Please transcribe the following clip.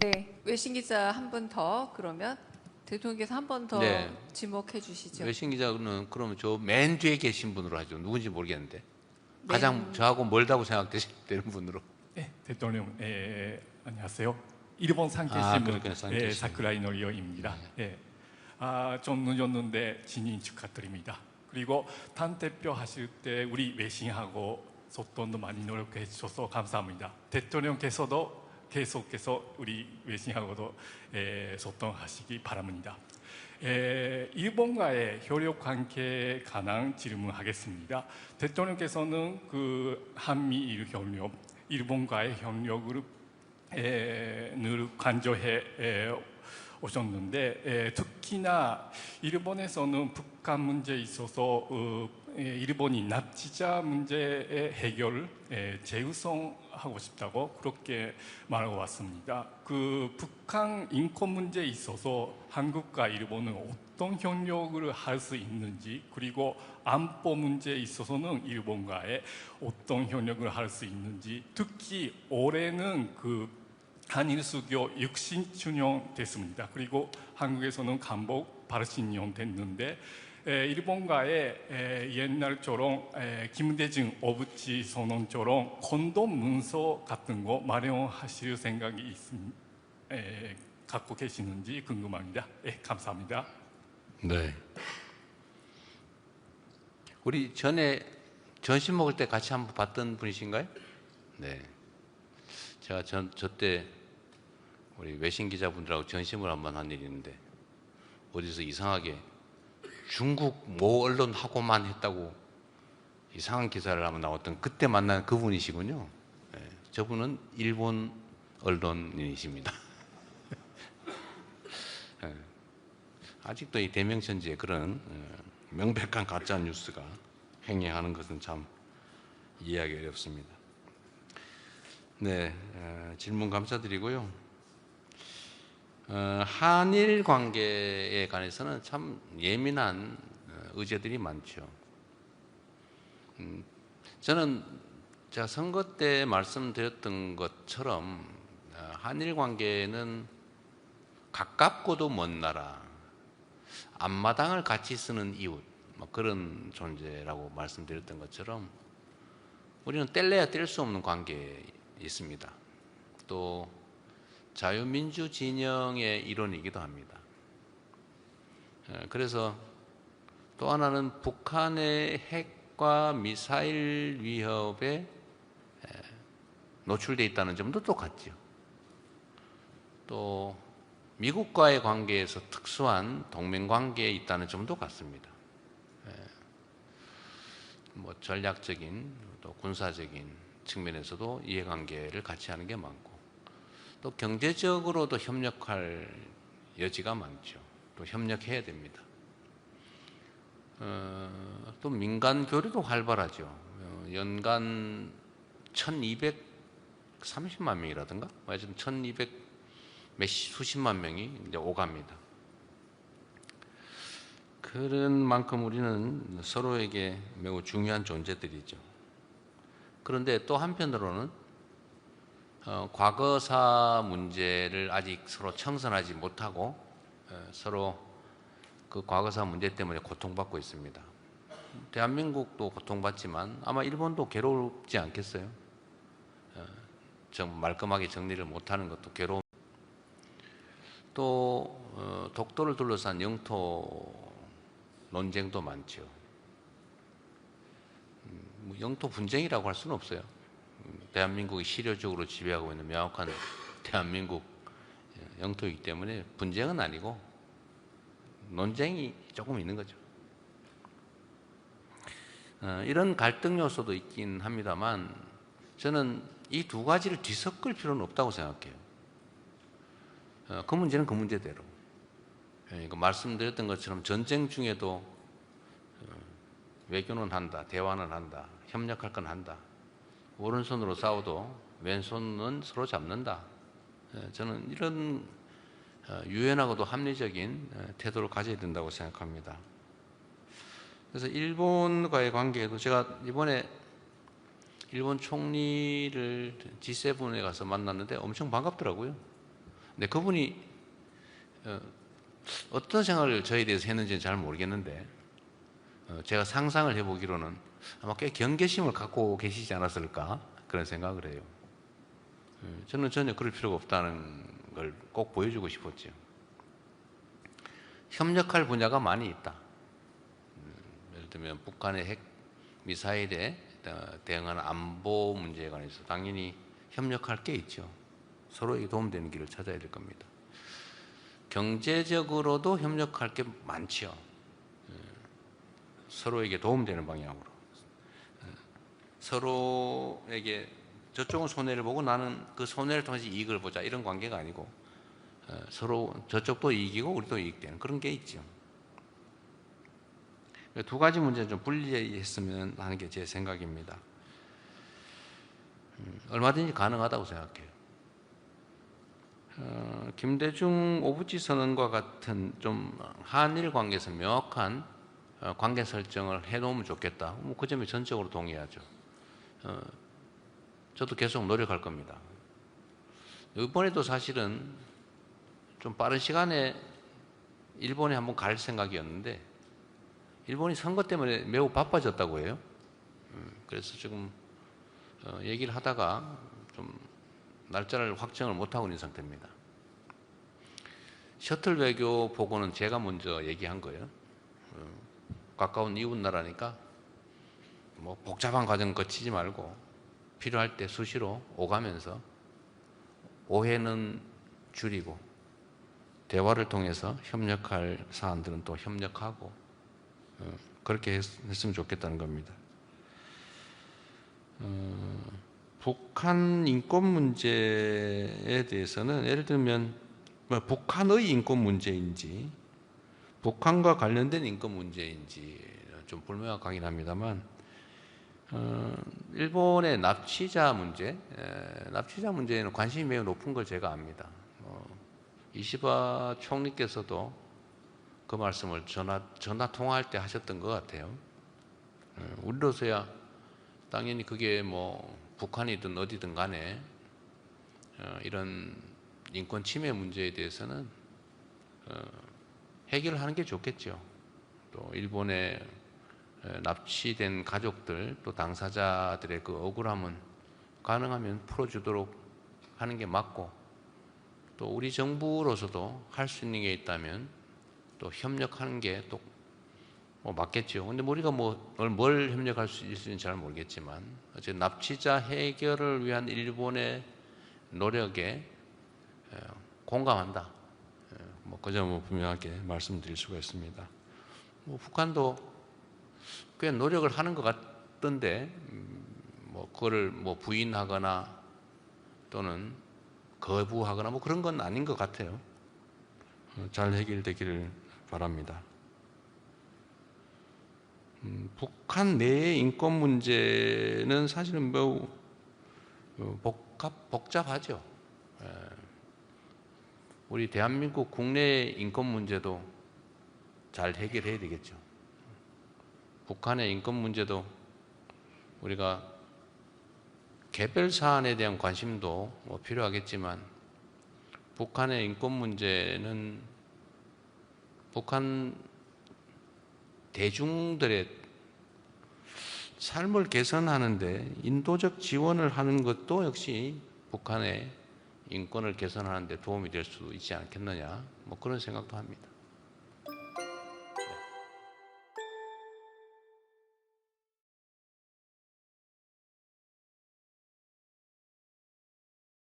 네, 외신 기자 한 분 더 그러면 대통령께서 한 번 더 네. 지목해 주시죠. 외신 기자는 그러면 저 맨 뒤에 계신 분으로 하죠. 누군지 모르겠는데 가장 맨 저하고 멀다고 생각되는 분으로. 네, 대통령, 안녕하세요. 일본 그렇군요. 산케신문 산케신문. 사쿠라이 노리오입니다. 좀 늦었는데 진인 축하드립니다. 그리고 당 대표 하실 때 우리 외신하고 소통도 많이 노력해 주셔서 감사합니다. 대통령께서도 계속해서 우리 외신하고도 소통하시기 바랍니다. 일본과의 협력 관계에 관한 질문하겠습니다. 대통령께서는 그 한미일 협력, 일본과의 협력을 늘 강조해 오셨는데 특히나 일본에서는 북한 문제에 있어서 일본이 납치자 문제의 해결을 최우선하고 싶다고 그렇게 말하고 왔습니다. 그 북한 인권 문제에 있어서 한국과 일본은 어떤 협력을 할 수 있는지, 그리고 안보 문제에 있어서는 일본과의 어떤 협력을 할 수 있는지, 특히 올해는 그 한일 수교 60주년 됐습니다. 그리고 한국에서는 간복 80년 됐는데 일본과의 옛날처럼 김대중 오부치 선언처럼 콘돔 문서 같은 거 마련하실 생각이 갖고 계시는지 궁금합니다. 감사합니다. 네. 우리 전에 점심 먹을 때 같이 한번 봤던 분이신가요? 네. 제가 저 때 우리 외신 기자분들하고 점심을 한번 한 일이 있는데 어디서 이상하게 중국 모 언론하고만 했다고 이상한 기사를 한번 나왔던 그때 만난 그분이시군요. 네. 저분은 일본 언론인이십니다. 네. 아직도 이 대명천지에 그런 명백한 가짜 뉴스가 행행하는 것은 참 이해하기 어렵습니다. 네, 질문 감사드리고요. 한일 관계에 관해서는 참 예민한 의제들이 많죠. 저는 제가 선거 때 말씀드렸던 것처럼 한일 관계는 가깝고도 먼 나라, 앞마당을 같이 쓰는 이웃, 뭐 그런 존재라고 말씀드렸던 것처럼 우리는 뗄래야 뗄 수 없는 관계에 있습니다. 또 자유민주 진영의 일원이기도 합니다. 그래서 또 하나는 북한의 핵과 미사일 위협에 노출되어 있다는 점도 똑같죠. 또 미국과의 관계에서 특수한 동맹관계에 있다는 점도 같습니다. 뭐 전략적인 또 군사적인 측면에서도 이해관계를 같이 하는 게 많고 또 경제적으로도 협력할 여지가 많죠. 또 협력해야 됩니다. 또 민간 교류도 활발하죠. 연간 1230만 명이라든가 하여튼 1200 수십만 명이 이제 오갑니다. 그런 만큼 우리는 서로에게 매우 중요한 존재들이죠. 그런데 또 한편으로는 과거사 문제를 아직 서로 청산하지 못하고 서로 그 과거사 문제 때문에 고통받고 있습니다. 대한민국도 고통받지만 아마 일본도 괴롭지 않겠어요? 좀 말끔하게 정리를 못하는 것도 괴로움. 또 독도를 둘러싼 영토 논쟁도 많죠. 영토 분쟁이라고 할 수는 없어요. 대한민국이 실효적으로 지배하고 있는 명확한 대한민국 영토이기 때문에 분쟁은 아니고 논쟁이 조금 있는 거죠. 이런 갈등 요소도 있긴 합니다만 저는 이 두 가지를 뒤섞을 필요는 없다고 생각해요. 그 문제는 그 문제대로. 말씀드렸던 것처럼 전쟁 중에도 외교는 한다, 대화는 한다, 협력할 건 한다. 오른손으로 싸워도 왼손은 서로 잡는다. 저는 이런 유연하고도 합리적인 태도를 가져야 된다고 생각합니다. 그래서 일본과의 관계에도 제가 이번에 일본 총리를 G7에 가서 만났는데 엄청 반갑더라고요. 근데 그분이 어떤 생각을 저에 대해서 했는지는 잘 모르겠는데 제가 상상을 해보기로는 아마 꽤 경계심을 갖고 계시지 않았을까 그런 생각을 해요. 저는 전혀 그럴 필요가 없다는 걸 꼭 보여주고 싶었죠. 협력할 분야가 많이 있다. 예를 들면 북한의 핵 미사일에 대응하는 안보 문제에 관해서 당연히 협력할 게 있죠. 서로에게 도움되는 길을 찾아야 될 겁니다. 경제적으로도 협력할 게 많죠. 서로에게 도움되는 방향으로. 서로에게 저쪽은 손해를 보고 나는 그 손해를 통해서 이익을 보자 이런 관계가 아니고 서로 저쪽도 이익이고 우리도 이익되는 그런 게 있죠. 두 가지 문제는 좀 분리했으면 하는 게 제 생각입니다. 얼마든지 가능하다고 생각해요. 김대중 오부지 선언과 같은 좀 한일 관계에서 명확한 관계 설정을 해놓으면 좋겠다. 뭐 그 점에 전적으로 동의하죠. 저도 계속 노력할 겁니다. 이번에도 사실은 좀 빠른 시간에 일본에 한번 갈 생각이었는데 일본이 선거 때문에 매우 바빠졌다고 해요. 그래서 지금 얘기를 하다가 좀 날짜를 확정을 못하고 있는 상태입니다. 셔틀 외교 보고는 제가 먼저 얘기한 거예요. 가까운 이웃 나라니까 뭐 복잡한 과정 거치지 말고 필요할 때 수시로 오가면서 오해는 줄이고 대화를 통해서 협력할 사안들은 또 협력하고 그렇게 했으면 좋겠다는 겁니다. 북한 인권 문제에 대해서는 예를 들면 북한의 인권 문제인지 북한과 관련된 인권 문제인지 좀 불명확하긴 합니다만 일본의 납치자 문제에는 관심이 매우 높은 걸 제가 압니다. 이시바 총리께서도 그 말씀을 전화 통화할 때 하셨던 것 같아요. 우리로서야 당연히 그게 뭐 북한이든 어디든 간에 이런 인권 침해 문제에 대해서는 해결하는 게 좋겠죠. 또 일본의 납치된 가족들 또 당사자들의 그 억울함은 가능하면 풀어주도록 하는 게 맞고 또 우리 정부로서도 할 수 있는 게 있다면 또 협력하는 게 또 맞겠죠. 근데 우리가 뭘 협력할 수 있을지는 잘 모르겠지만 어쨌든 납치자 해결을 위한 일본의 노력에 공감한다. 그 점은 분명하게 말씀드릴 수가 있습니다. 북한도 꽤 노력을 하는 것 같던데 그거를 부인하거나 또는 거부하거나 그런 건 아닌 것 같아요. 잘 해결되기를 바랍니다. 북한 내의 인권 문제는 사실은 매우 복잡하죠. 우리 대한민국 국내 인권 문제도 잘 해결해야 되겠죠. 북한의 인권 문제도 우리가 개별 사안에 대한 관심도 필요하겠지만 북한의 인권 문제는 북한 대중들의 삶을 개선하는데 인도적 지원을 하는 것도 역시 북한의 인권을 개선하는 데 도움이 될 수 있지 않겠느냐 그런 생각도 합니다.